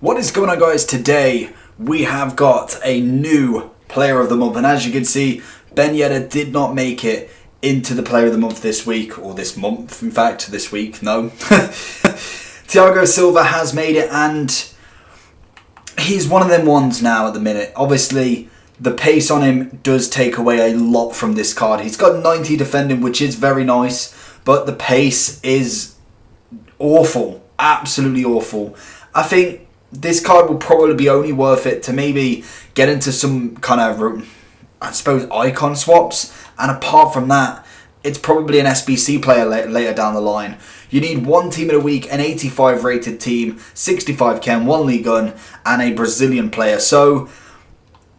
What is going on, guys? Today we have got a new player of the month, and as you can see, Ben Yedder did not make it into the player of the month this week, or this month, in fact, this week, no. Thiago Silva has made it, and he's one of them ones now at the minute. Obviously, the pace on him does take away a lot from this card. He's got 90 defending, which is very nice, but the pace is awful, absolutely awful. I think this card will probably be only worth it to maybe get into some kind of, I suppose, icon swaps. And apart from that, it's probably an SBC player later down the line. You need one team in a week, an 85 rated team, 65 chem, one league gun, and a Brazilian player. So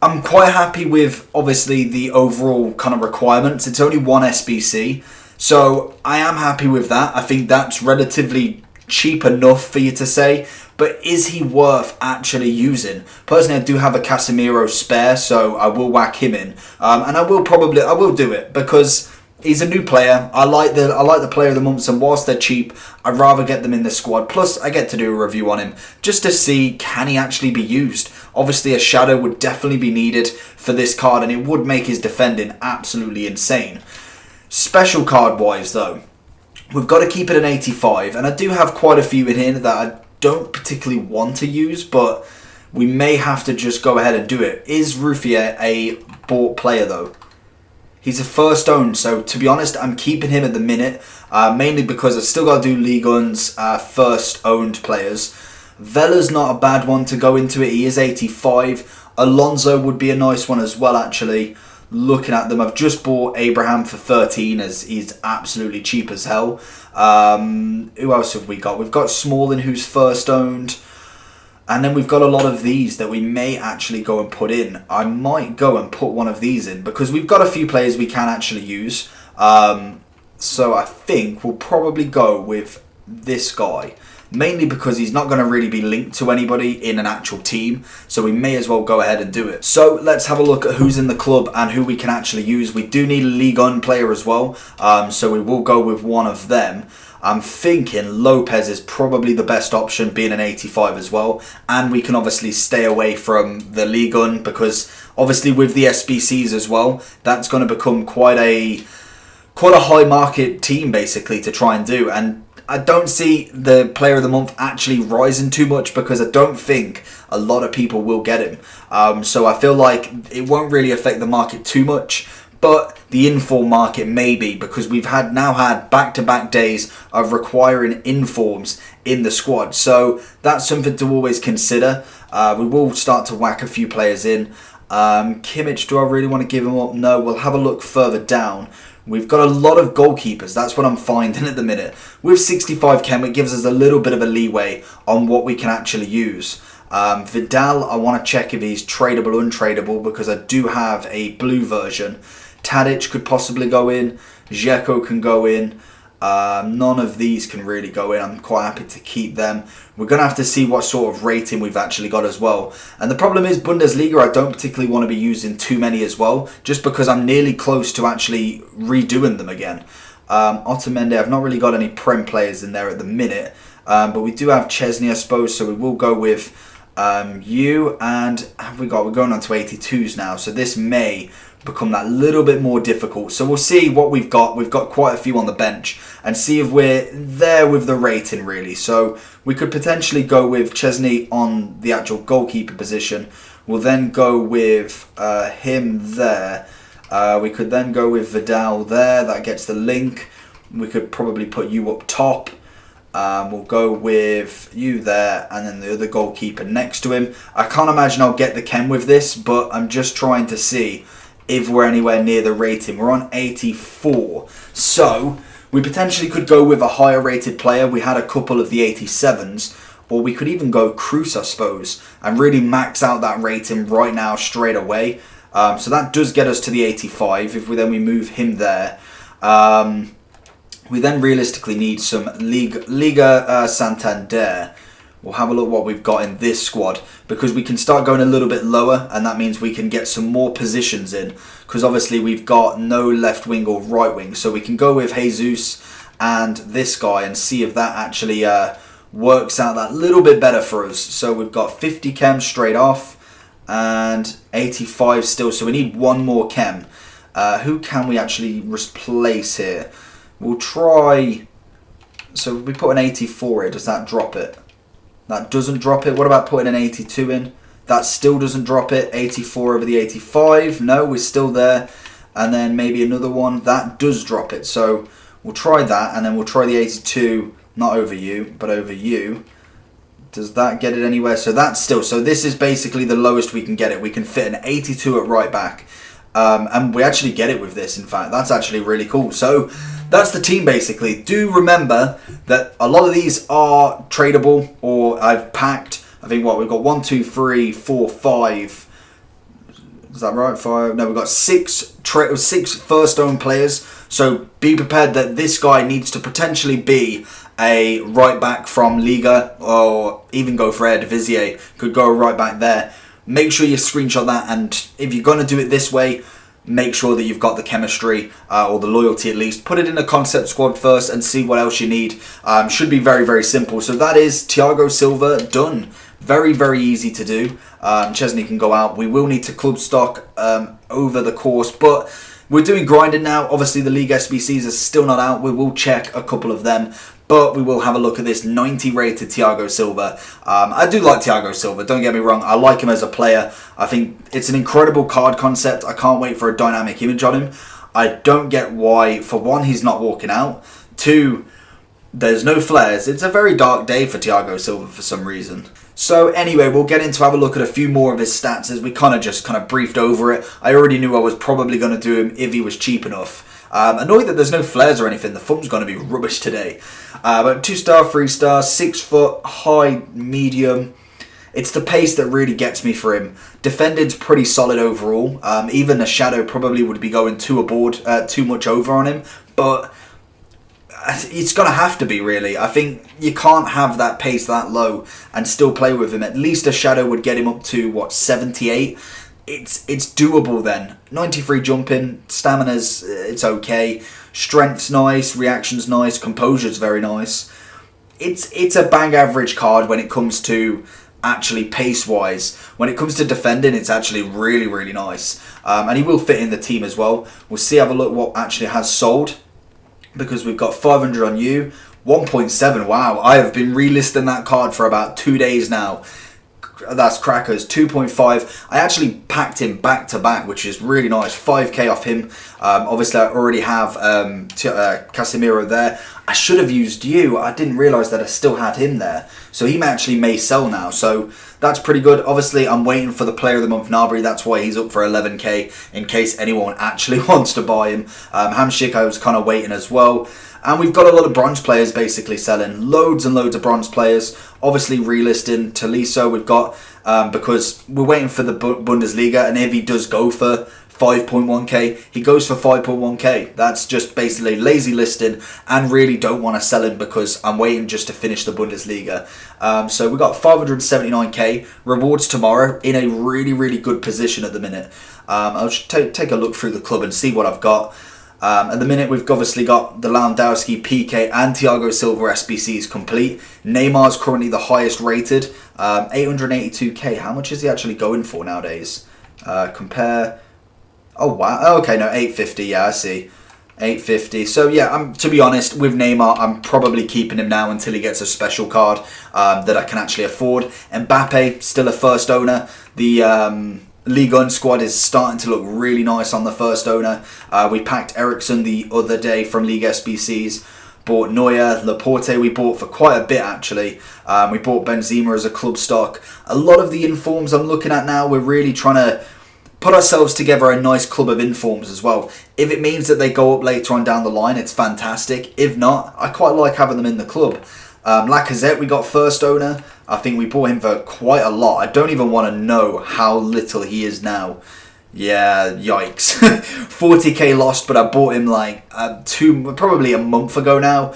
I'm quite happy with, obviously, the overall kind of requirements. It's only one SBC. So I am happy with that. I think that's relatively cheap enough for you to say, but is he worth actually using? Personally, I do have a Casemiro spare, so I will whack him in, and I will do it because he's a new player. I like the player of the month, and whilst they're cheap, I'd rather get them in the squad. Plus, I get to do a review on him just to see, can he actually be used? Obviously, a shadow would definitely be needed for this card, and it would make his defending absolutely insane. Special card wise, though, we've got to keep it an 85, and I do have quite a few in here that I don't particularly want to use, but we may have to just go ahead and do it. Is Ruffier a bought player, though? He's a first owned, so to be honest, I'm keeping him at the minute, mainly because I've still got to do League One's first owned players. Vela's not a bad one to go into it. He is 85. Alonso would be a nice one as well, actually. Looking at them, I've just bought Abraham for 13 as he's absolutely cheap as hell. Who else have we got? We've got Smalling, who's first owned, and then we've got a lot of these that we may actually go and put in. I might go and put one of these in because we've got a few players we can actually use. So I think we'll probably go with this guy, mainly because he's not going to really be linked to anybody in an actual team, so we may as well go ahead and do it. So let's have a look at who's in the club and who we can actually use. We do need a League On player as well, so we will go with one of them. I'm thinking Lopez is probably the best option, being an 85 as well, and we can obviously stay away from the League On because obviously with the SBCs as well, that's going to become quite a high market team basically to try and do. And I don't see the player of the month actually rising too much because I don't think a lot of people will get him. So I feel like it won't really affect the market too much, but the inform market maybe, because we've now had back-to-back days of requiring informs in the squad. So that's something to always consider. We will start to whack a few players in. Kimmich, do I really want to give him up? No, we'll have a look further down. We've got a lot of goalkeepers. That's what I'm finding at the minute. With 65 chem, it gives us a little bit of a leeway on what we can actually use. Vidal, I want to check if he's tradable or untradeable because I do have a blue version. Tadic could possibly go in. Dzeko can go in. None of these can really go in. I'm quite happy to keep them. We're going to have to see what sort of rating we've actually got as well. And the problem is Bundesliga, I don't particularly want to be using too many as well, just because I'm nearly close to actually redoing them again. Otamendi, I've not really got any Prem players in there at the minute, but we do have Chesney, I suppose, so we will go with you. And have we got? We're going on to 82s now, so this may become that little bit more difficult. So we'll see what we've got. We've got quite a few on the bench and see if we're there with the rating really. So we could potentially go with Chesney on the actual goalkeeper position. We'll then go with him there. We could then go with Vidal there. That gets the link. We could probably put you up top. We'll go with you there and then the other goalkeeper next to him. I can't imagine I'll get the chem with this, but I'm just trying to see if we're anywhere near the rating. We're on 84. So we potentially could go with a higher rated player. We had a couple of the 87s. Or we could even go Cruz, I suppose, and really max out that rating right now straight away. So that does get us to the 85. If we move him there. We then realistically need some Liga Santander. We'll have a look what we've got in this squad because we can start going a little bit lower, and that means we can get some more positions in because obviously we've got no left wing or right wing. So we can go with Jesus and this guy and see if that actually works out that little bit better for us. So we've got 50 chem straight off and 85 still. So we need one more chem. Who can we actually replace here? We'll try... So we put an 84 here. Does that drop it? That doesn't drop it. What about putting an 82 in? That still doesn't drop it. 84 over the 85. No, we're still there. And then maybe another one. That does drop it. So we'll try that. And then we'll try the 82. Not over you, but over you. Does that get it anywhere? So that's still... So this is basically the lowest we can get it. We can fit an 82 at right back. And we actually get it with this, in fact. That's actually really cool. So that's the team, basically. Do remember that a lot of these are tradable, or I've packed. I think, what, we've got 1, 2, 3, 4, 5. Is that right? 5? No, we've got 6 first-owned players. So be prepared that this guy needs to potentially be a right back from Liga, or even go for Eredivisie. Could go right back there. Make sure you screenshot that, and if you're going to do it this way, make sure that you've got the chemistry, or the loyalty at least. Put it in a concept squad first and see what else you need. Should be very, very simple. So that is Thiago Silva done. Very, very easy to do. Chesney can go out. We will need to club stock over the course, but we're doing grinding now. Obviously, the League SBCs are still not out. We will check a couple of them. But we will have a look at this 90 rated Thiago Silva. I do like Thiago Silva, don't get me wrong. I like him as a player. I think it's an incredible card concept. I can't wait for a dynamic image on him. I don't get why, for one, he's not walking out. 2, there's no flares. It's a very dark day for Thiago Silva for some reason. So anyway, we'll get into have a look at a few more of his stats, as we kind of briefed over it. I already knew I was probably going to do him if he was cheap enough. Annoyed that there's no flares or anything. The thumb's going to be rubbish today. But 2-star, 3-star, 6 foot, high, medium. It's the pace that really gets me for him. Defending's pretty solid overall. Even a shadow probably would be going too much over on him. But it's going to have to be, really. I think you can't have that pace that low and still play with him. At least a shadow would get him up to, what, 78? It's doable then. 93 jumping, stamina's it's okay, strength's nice, reaction's nice, composure's very nice. It's a bang average card when it comes to actually pace wise. When it comes to defending, it's actually really, really nice. And he will fit in the team as well. We'll see, have a look what actually has sold, because we've got 500 on you, 1.7. Wow, I have been relisting that card for about 2 days now. That's crackers. 2.5. I actually packed him back to back, which is really nice. 5k off him. Obviously, I already have Casemiro there. I should have used you. I didn't realise that I still had him there. So he actually may sell now. So that's pretty good. Obviously, I'm waiting for the Player of the Month, Gnabry. That's why he's up for 11k, in case anyone actually wants to buy him. Hamsik, I was kind of waiting as well. And we've got a lot of bronze players basically selling. Loads and loads of bronze players. Obviously relisting Tolisso we've got, because we're waiting for the Bundesliga. And if he does go for 5.1k, he goes for 5.1k. That's just basically lazy listing, and really don't want to sell him because I'm waiting just to finish the Bundesliga. So we've got 579k. Rewards tomorrow, in a really, really good position at the minute. I'll just take a look through the club and see what I've got. At the minute, we've obviously got the Lewandowski, PK and Thiago Silva SBCs complete. Neymar's currently the highest rated, 882k. How much is he actually going for nowadays? Compare. Oh, wow. Okay, no, 850. Yeah, I see. 850. So, yeah, to be honest, with Neymar, I'm probably keeping him now until he gets a special card that I can actually afford. Mbappe, still a first owner. The Ligue 1 squad is starting to look really nice on the first owner. We packed Ericsson the other day from League SBCs. Bought Neuer, Laporte we bought for quite a bit actually. We bought Benzema as a club stock. A lot of the informs I'm looking at now, we're really trying to put ourselves together a nice club of informs as well. If it means that they go up later on down the line, it's fantastic. If not, I quite like having them in the club. Lacazette, we got first owner. I think we bought him for quite a lot. I don't even want to know how little he is now. Yeah, yikes. 40k lost, but I bought him like probably a month ago now.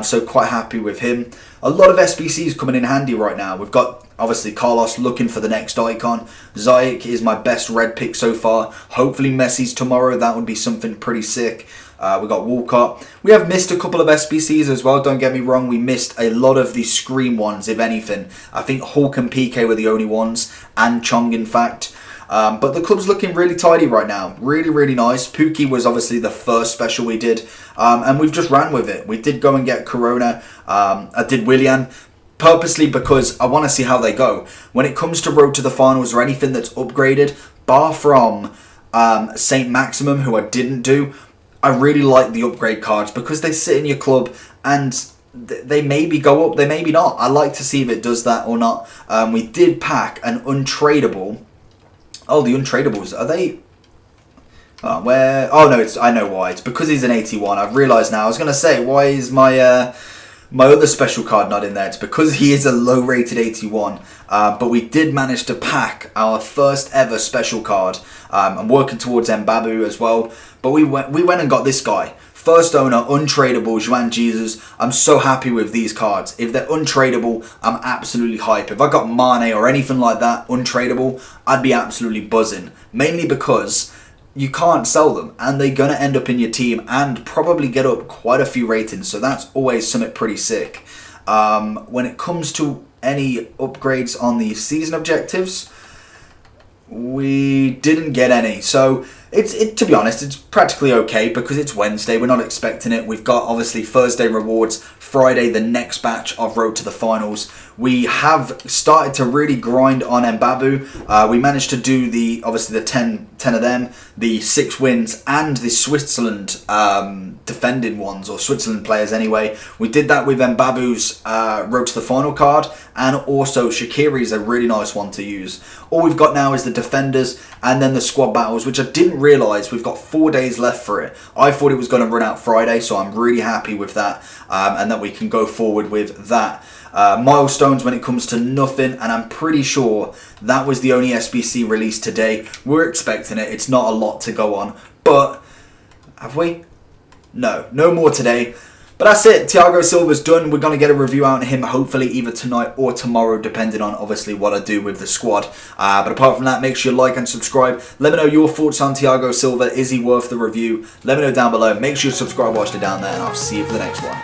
So quite happy with him. A lot of SBCs coming in handy right now. We've got obviously Carlos looking for the next icon. Ziyech is my best red pick so far. Hopefully Messi's tomorrow. That would be something pretty sick. We got Walcott. We have missed a couple of SBCs as well, don't get me wrong. We missed a lot of the Scream ones, if anything. I think Hulk and PK were the only ones, and Chong, in fact. But the club's looking really tidy right now. Really, really nice. Pookie was obviously the first special we did. And we've just ran with it. We did go and get Corona. I did Willian. Purposely because I want to see how they go. When it comes to Road to the Finals or anything that's upgraded, bar from Saint Maximum, who I didn't do, I really like the upgrade cards because they sit in your club and they maybe go up, they maybe not. I like to see if it does that or not. We did pack an untradeable. Oh, the untradables, are they... Oh, where... Oh, no, I know why. It's because he's an 81. I've realised now. I was going to say, why is my... My other special card not in there. It's because he is a low-rated 81. But we did manage to pack our first ever special card. I'm working towards Mbabu as well. But we went and got this guy. First owner, untradeable, Juan Jesus. I'm so happy with these cards. If they're untradeable, I'm absolutely hype. If I got Mane or anything like that, untradeable, I'd be absolutely buzzing. Mainly because... you can't sell them and they're going to end up in your team and probably get up quite a few ratings, so that's always something pretty sick. When it comes to any upgrades on the season objectives, we didn't get any, so to be honest, it's practically okay because it's Wednesday. We're not expecting it. We've got obviously Thursday rewards, Friday the next batch of Road to the Finals. We have started to really grind on Mbabu. We managed to do obviously the 10 of them, the 6 wins, and the Switzerland defending ones, or Switzerland players anyway. We did that with Mbabu's Road to the Final card, and also Shaqiri's a really nice one to use. All we've got now is the defenders and then the squad battles, which I didn't realise we've got 4 days left for it. I thought it was going to run out Friday, so I'm really happy with that, and that we can go forward with that. Milestones when it comes to nothing, and I'm pretty sure that was the only SBC released today. We're expecting it. It's not a lot to go on, but have we? No more today. But that's it. Thiago Silva's done. We're going to get a review out on him hopefully either tonight or tomorrow, depending on obviously what I do with the squad. But apart from that, make sure you like and subscribe. Let me know your thoughts on Thiago Silva. Is he worth the review? Let me know down below. Make sure you subscribe, watch it down there, and I'll see you for the next one.